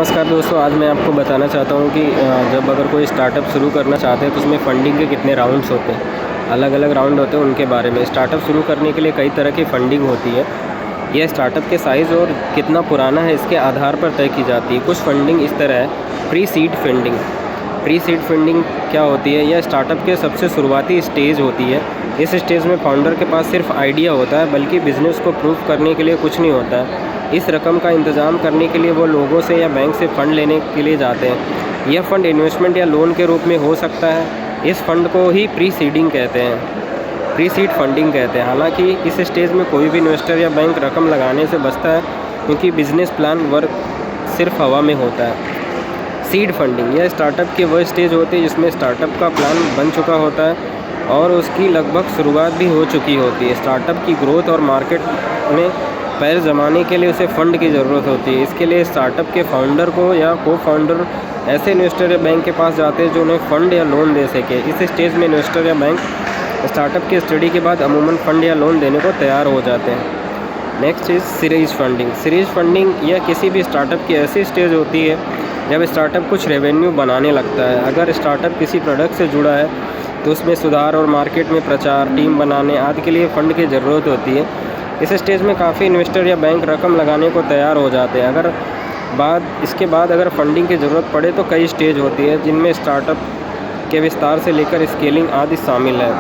नमस्कार दोस्तों, आज मैं आपको बताना चाहता हूँ कि जब अगर कोई स्टार्टअप शुरू करना चाहते हैं तो उसमें फ़ंडिंग के कितने राउंड्स होते हैं। अलग अलग राउंड होते हैं, उनके बारे में। स्टार्टअप शुरू करने के लिए कई तरह की फ़ंडिंग होती है। यह स्टार्टअप के साइज़ और कितना पुराना है इसके आधार पर तय की जाती है। कुछ फ़ंडिंग इस तरह है। Pre seed funding. Pre seed funding क्या होती है? यह स्टार्टअप के सबसे शुरुआती स्टेज होती है। इस स्टेज में फाउंडर के पास सिर्फ आइडिया होता है, बल्कि बिज़नेस को प्रूव करने के लिए कुछ नहीं होता है। इस रकम का इंतज़ाम करने के लिए वो लोगों से या बैंक से फ़ंड लेने के लिए जाते हैं। यह फ़ंड इन्वेस्टमेंट या लोन के रूप में हो सकता है। इस फ़ंड को ही प्री सीडिंग कहते हैं, प्री सीड फंडिंग कहते हैं। हालांकि इस स्टेज में कोई भी इन्वेस्टर या बैंक रकम लगाने से बचता है, क्योंकि बिज़नेस प्लान वर्क सिर्फ हवा में होता है। सीड फंडिंग, यह स्टार्टअप की वह स्टेज होती है जिसमें स्टार्टअप का प्लान बन चुका होता है और उसकी लगभग शुरुआत भी हो चुकी होती है। स्टार्टअप की ग्रोथ और मार्केट में पैर जमाने के लिए उसे फ़ंड की ज़रूरत होती है। इसके लिए स्टार्टअप के फाउंडर को या को फाउंडर ऐसे इन्वेस्टर या बैंक के पास जाते हैं जो उन्हें फ़ंड या लोन दे सके। इस स्टेज में इन्वेस्टर या बैंक स्टार्टअप की स्टडी के बाद अमूमन फ़ंड या लोन देने को तैयार हो जाते हैं। Next is series funding. Series funding यह किसी भी स्टार्टअप की ऐसी स्टेज होती है जब स्टार्टअप कुछ रेवेन्यू बनाने लगता है। अगर स्टार्टअप किसी प्रोडक्ट से जुड़ा है तो उसमें सुधार और मार्केट में प्रचार, टीम बनाने आदि के लिए फ़ंड की ज़रूरत होती है। इस स्टेज में काफ़ी इन्वेस्टर या बैंक रकम लगाने को तैयार हो जाते हैं। इसके बाद अगर फंडिंग की ज़रूरत पड़े तो कई स्टेज होती है, जिनमें स्टार्टअप के विस्तार से लेकर स्केलिंग आदि शामिल है।